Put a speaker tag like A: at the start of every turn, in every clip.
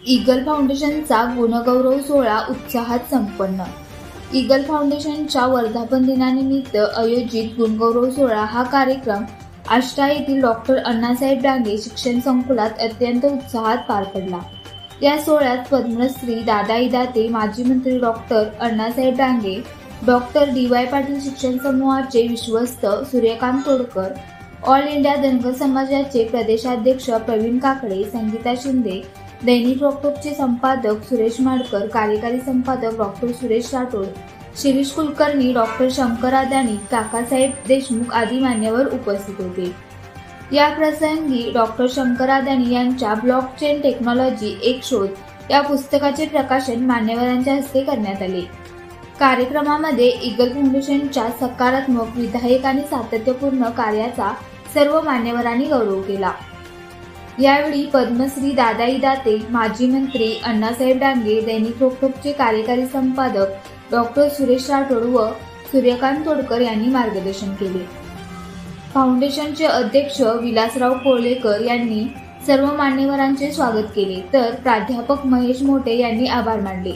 A: Eagle फाउंडेशनचा गुणगौरव सोहळा उत्साहात संपन्न। ईगल फाउंडेशनच्या वर्धापन दिनानिमित्त आयोजित गुणगौरव सोहळा हा कार्यक्रम आष्टा येथील डॉक्टर अण्णासाहेब डांगे शिक्षण संकुलात अत्यंत उत्साहात पार पडला। या सोहळ्यात पद्मश्री दादाई दाते, माजी मंत्री doctor Annasaheb Dange, doctor DY. Patil शिक्षण समूहाचे विश्वस्त सूर्यकांत तोडकर, ऑल इंडिया धनगर समाजाचे प्रदेशाध्यक्ष प्रवीण काकडे, संगीता शिंदे, दैनिक रॉकटॉपचे संपादक सुरेश माडकर, कार्यकारी संपादक डॉक्टर सुरेश राठोड, शिरीष कुलकर्णी, डॉक्टर शंकर अदानी, काकासाहेब देशमुख आदी मान्यवर उपस्थित होते। या प्रसंगी डॉक्टर शंकर अदानी यांच्या ब्लॉकचेन टेक्नॉलॉजी एक शोध या पुस्तकाचे प्रकाशन मान्यवरांच्या हस्ते करण्यात आले। कार्यक्रमामध्ये ईगल फाउंडेशनच्या सकारात्मक, विधायक आणि सातत्यपूर्ण कार्याचा सर्व मान्यवरांनी गौरव केला। यावेळी पद्मश्री दादाई दाते, माजी मंत्री अण्णासाहेब डांगे, दैनिक रॉकटॉपचे कार्यकारी संपादक डॉक्टर सुरेश राठोड व सूर्यकांत तोडकर यांनी मार्गदर्शन केले। फाउंडेशनचे अध्यक्ष विलासराव कोळेकर यांनी सर्व मान्यवरांचे स्वागत केले, तर प्राध्यापक महेश मोठे यांनी आभार मानले।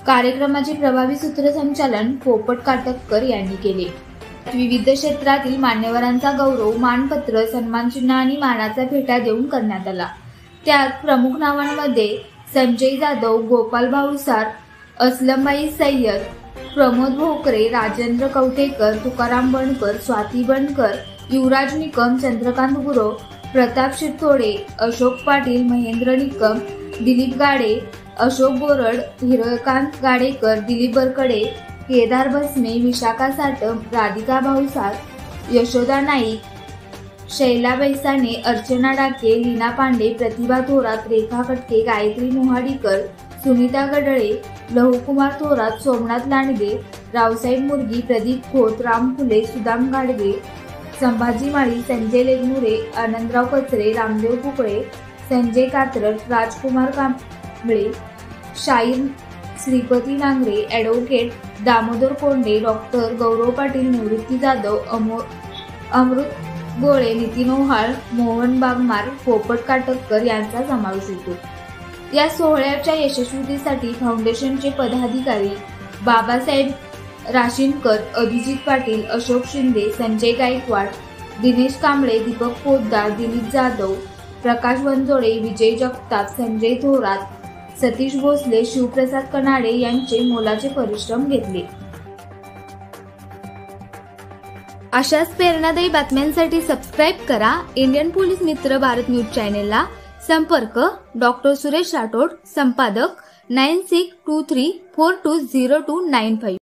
A: कार्यक्रमाचे प्रभावी सूत्रसंचालन पोपट काटककर यांनी केले। विविध क्षेत्रातील मान्यवरांचा गौरव मानपत्र, सन्मानचिन्ह आणि मानाचा भेटा देऊन करण्यात आला। त्यात प्रमुख नावांमध्ये संजय जाधव, गोपाल भाऊसार, असलमबाई सय्यद, प्रमोद भोकरे, राजेंद्र कवठेकर, तुकाराम बनकर, स्वाती बनकर, युवराज निकम, चंद्रकांत गुरव, प्रताप शिरतोडे, अशोक पाटील, महेंद्र निकम, दिलीप गाडे, अशोक बोरड, हिरकांत गाडेकर, दिलीप बरकडे, केदार भस्मे, विशाखा साटम, राधिका भाऊसार, यशोदा नाईक, शैला बैसाने, अर्चना डाके, लीना पांडे, प्रतिभा थोरात, रेखा कटके, गायत्री मोहाडीकर, सुनीता गडळे, लहुकुमार थोरात, सोमनाथ लांडगे, रावसाहेब मुरगी, प्रदीप खोत, राम फुले, सुदाम गाडगे, संभाजी माळी, संजय लेगमुरे, आनंदराव कचरे, रामदेव कुकळे, संजय कात्रट, राजकुमार कांबळे, शाहीर श्रीपती नांगरे, ॲडव्होकेट दामोदर कोंडे, डॉक्टर गौरव पाटील, निवृत्ती जाधव, अमृत गोळे, नितीन ओहाळ, मोहन बागमार, पोपट काटककर यांचा समावेश होतो। या सोहळ्याच्या यशस्वीतेसाठी फाउंडेशनचे पदाधिकारी बाबासाहेब राशीनकर, अभिजित पाटील, अशोक शिंदे, संजय गायकवाड, दिनेश कांबळे, दीपक पोद्दार, दिलीप जाधव, प्रकाश वंजोडे, विजय जगताप, संजय थोरात, सतीश भोसले, शिवप्रसाद कनाडे यांचे मोलाचे परिश्रम घेतले। अशाच प्रेरणादायी बातम्यांसाठी सबस्क्राईब करा इंडियन पोलीस मित्र भारत न्यूज चॅनेलला। संपर्क डॉक्टर सुरेश राठोड, संपादक 9623420295।